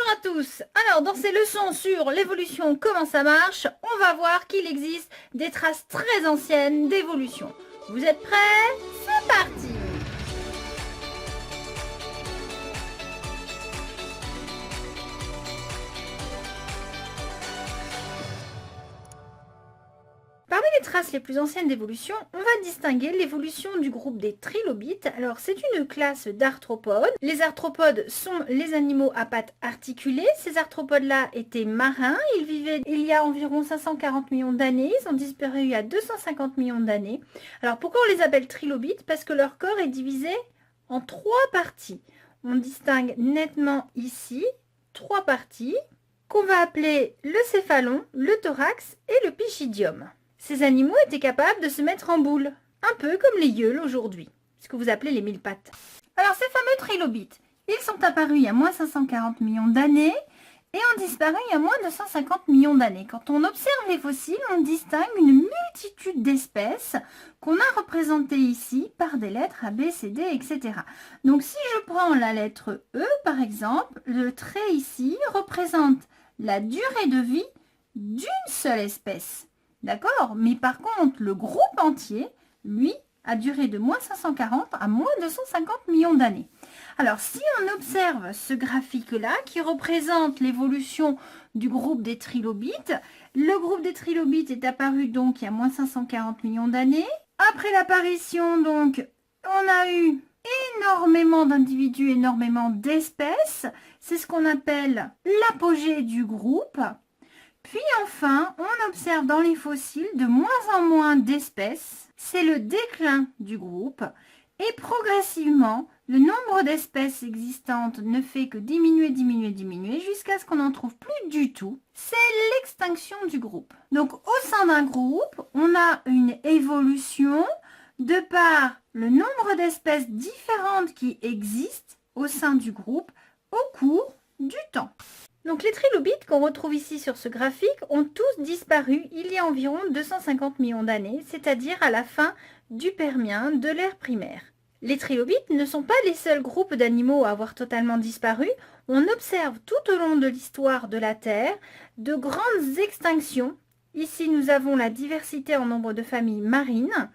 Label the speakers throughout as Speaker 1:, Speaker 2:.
Speaker 1: Bonjour à tous. Alors dans ces leçons sur l'évolution, comment ça marche, on va voir qu'il existe des traces très anciennes d'évolution. Vous êtes prêts? C'est parti! Parmi les traces les plus anciennes d'évolution, on va distinguer l'évolution du groupe des trilobites. Alors c'est une classe d'arthropodes. Les arthropodes sont les animaux à pattes articulées. Ces arthropodes-là étaient marins. Ils vivaient il y a environ 540 millions d'années. Ils ont disparu il y a 250 millions d'années. Alors pourquoi on les appelle trilobites? Parce que leur corps est divisé en 3 parties. On distingue nettement ici 3 parties qu'on va appeler le céphalon, le thorax et le pygidium. Ces animaux étaient capables de se mettre en boule, un peu comme les gueules aujourd'hui, ce que vous appelez les mille pattes. Alors ces fameux trilobites, ils sont apparus il y a moins 540 millions d'années et ont disparu il y a moins 250 millions d'années. Quand on observe les fossiles, on distingue une multitude d'espèces qu'on a représentées ici par des lettres A, B, C, D, etc. Donc si je prends la lettre E par exemple, le trait ici représente la durée de vie d'une seule espèce. D'accord? Mais par contre, le groupe entier, lui, a duré de moins 540 à moins 250 millions d'années. Alors, si on observe ce graphique-là, qui représente l'évolution du groupe des trilobites, le groupe des trilobites est apparu donc il y a moins 540 millions d'années. Après l'apparition, donc, on a eu énormément d'individus, énormément d'espèces. C'est ce qu'on appelle l'apogée du groupe. Puis enfin, on observe dans les fossiles de moins en moins d'espèces. C'est le déclin du groupe. Et progressivement, le nombre d'espèces existantes ne fait que diminuer, diminuer, diminuer, jusqu'à ce qu'on n'en trouve plus du tout. C'est l'extinction du groupe. Donc au sein d'un groupe, on a une évolution de par le nombre d'espèces différentes qui existent au sein du groupe au cours du temps. Donc les trilobites qu'on retrouve ici sur ce graphique ont tous disparu il y a environ 250 millions d'années, c'est-à-dire à la fin du Permien, de l'ère primaire. Les trilobites ne sont pas les seuls groupes d'animaux à avoir totalement disparu. On observe tout au long de l'histoire de la Terre de grandes extinctions. Ici, nous avons la diversité en nombre de familles marines.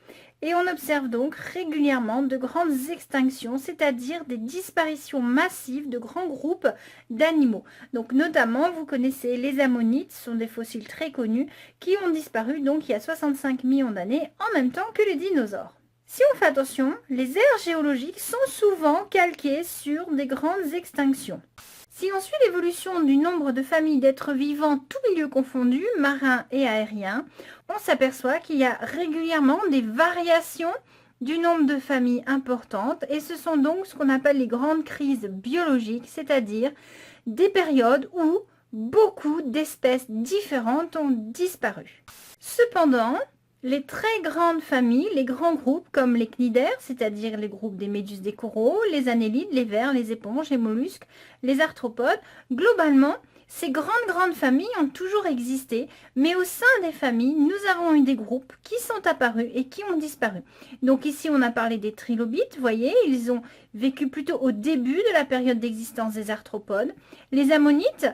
Speaker 1: Et on observe donc régulièrement de grandes extinctions, c'est-à-dire des disparitions massives de grands groupes d'animaux. Donc notamment, vous connaissez les ammonites, ce sont des fossiles très connus, qui ont disparu donc il y a 65 millions d'années, en même temps que les dinosaures. Si on fait attention, les aires géologiques sont souvent calquées sur des grandes extinctions. Si on suit l'évolution du nombre de familles d'êtres vivants, tous milieux confondus, marins et aériens, on s'aperçoit qu'il y a régulièrement des variations du nombre de familles importantes et ce sont donc ce qu'on appelle les grandes crises biologiques, c'est-à-dire des périodes où beaucoup d'espèces différentes ont disparu. Cependant, les très grandes familles, les grands groupes comme les cnidaires, c'est-à-dire les groupes des méduses des coraux, les annélides, les vers, les éponges, les mollusques, les arthropodes, globalement, ces grandes familles ont toujours existé, mais au sein des familles, nous avons eu des groupes qui sont apparus et qui ont disparu. Donc ici, on a parlé des trilobites, vous voyez, ils ont vécu plutôt au début de la période d'existence des arthropodes. Les ammonites,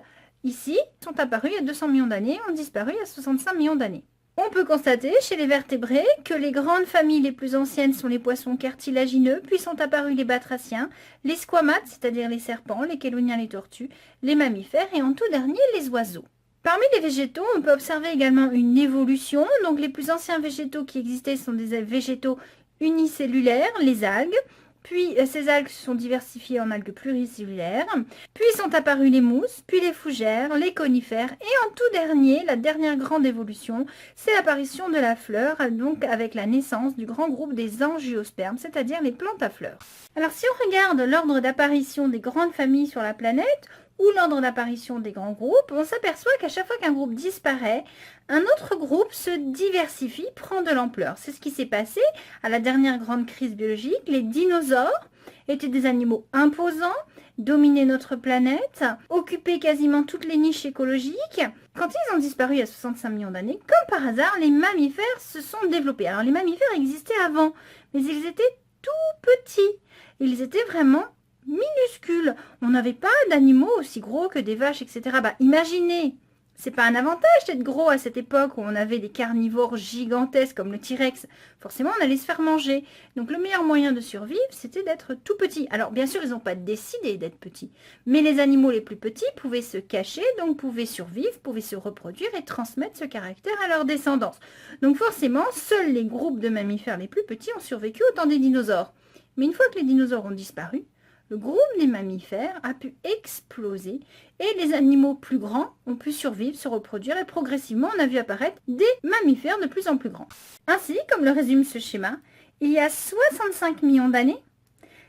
Speaker 1: ici, sont apparus il y a 200 millions d'années, ont disparu il y a 65 millions d'années. On peut constater chez les vertébrés que les grandes familles les plus anciennes sont les poissons cartilagineux, puis sont apparus les batraciens, les squamates, c'est-à-dire les serpents, les chéloniens, les tortues, les mammifères et en tout dernier les oiseaux. Parmi les végétaux, on peut observer également une évolution. Donc les plus anciens végétaux qui existaient sont des végétaux unicellulaires, les algues. Puis ces algues se sont diversifiées en algues pluricellulaires. Puis sont apparus les mousses, puis les fougères, les conifères. Et en tout dernier, la dernière grande évolution, c'est l'apparition de la fleur, donc avec la naissance du grand groupe des angiospermes, c'est-à-dire les plantes à fleurs. Alors si on regarde l'ordre d'apparition des grandes familles sur la planète, ou l'ordre d'apparition des grands groupes, on s'aperçoit qu'à chaque fois qu'un groupe disparaît, un autre groupe se diversifie, prend de l'ampleur. C'est ce qui s'est passé à la dernière grande crise biologique. Les dinosaures étaient des animaux imposants, dominaient notre planète, occupaient quasiment toutes les niches écologiques. Quand ils ont disparu il y a 65 millions d'années, comme par hasard, les mammifères se sont développés. Alors les mammifères existaient avant, mais ils étaient tout petits. Ils étaient vraiment minuscules. On n'avait pas d'animaux aussi gros que des vaches, etc. Bah, imaginez, c'est pas un avantage d'être gros à cette époque où on avait des carnivores gigantesques comme le T-Rex. Forcément, on allait se faire manger. Donc le meilleur moyen de survivre, c'était d'être tout petit. Alors bien sûr, ils n'ont pas décidé d'être petits. Mais les animaux les plus petits pouvaient se cacher, donc pouvaient survivre, pouvaient se reproduire et transmettre ce caractère à leur descendance. Donc forcément, seuls les groupes de mammifères les plus petits ont survécu au temps des dinosaures. Mais une fois que les dinosaures ont disparu, le groupe des mammifères a pu exploser et les animaux plus grands ont pu survivre, se reproduire et progressivement on a vu apparaître des mammifères de plus en plus grands. Ainsi, comme le résume ce schéma, il y a 65 millions d'années,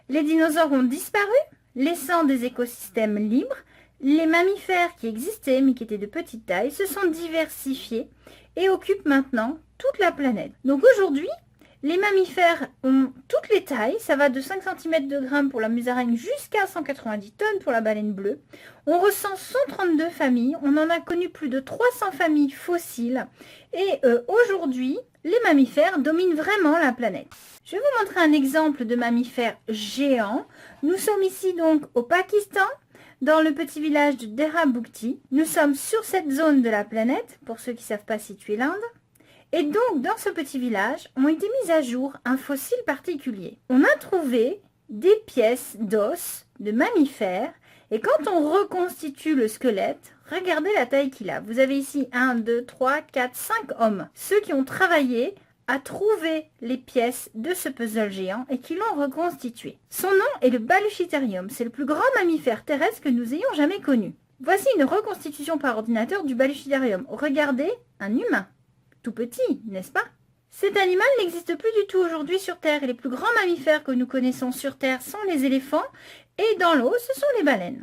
Speaker 1: les dinosaures ont disparu, laissant des écosystèmes libres. Les mammifères qui existaient mais qui étaient de petite taille se sont diversifiés et occupent maintenant toute la planète. Donc aujourd'hui, les mammifères ont toutes les tailles, ça va de 5 cm de grammes pour la musaraigne jusqu'à 190 tonnes pour la baleine bleue. On recense 132 familles, on en a connu plus de 300 familles fossiles et aujourd'hui, les mammifères dominent vraiment la planète. Je vais vous montrer un exemple de mammifère géant. Nous sommes ici donc au Pakistan, dans le petit village de Dera Bukti. Nous sommes sur cette zone de la planète, pour ceux qui ne savent pas situer l'Inde. Et donc, dans ce petit village, ont été mis à jour un fossile particulier. On a trouvé des pièces d'os de mammifères. Et quand on reconstitue le squelette, regardez la taille qu'il a. Vous avez ici 1, 2, 3, 4, 5 hommes. Ceux qui ont travaillé à trouver les pièces de ce puzzle géant et qui l'ont reconstitué. Son nom est le Baluchitherium. C'est le plus grand mammifère terrestre que nous ayons jamais connu. Voici une reconstitution par ordinateur du Baluchitherium. Regardez un humain. Tout petit, n'est-ce pas? Cet animal n'existe plus du tout aujourd'hui sur Terre et les plus grands mammifères que nous connaissons sur Terre sont les éléphants et dans l'eau, ce sont les baleines.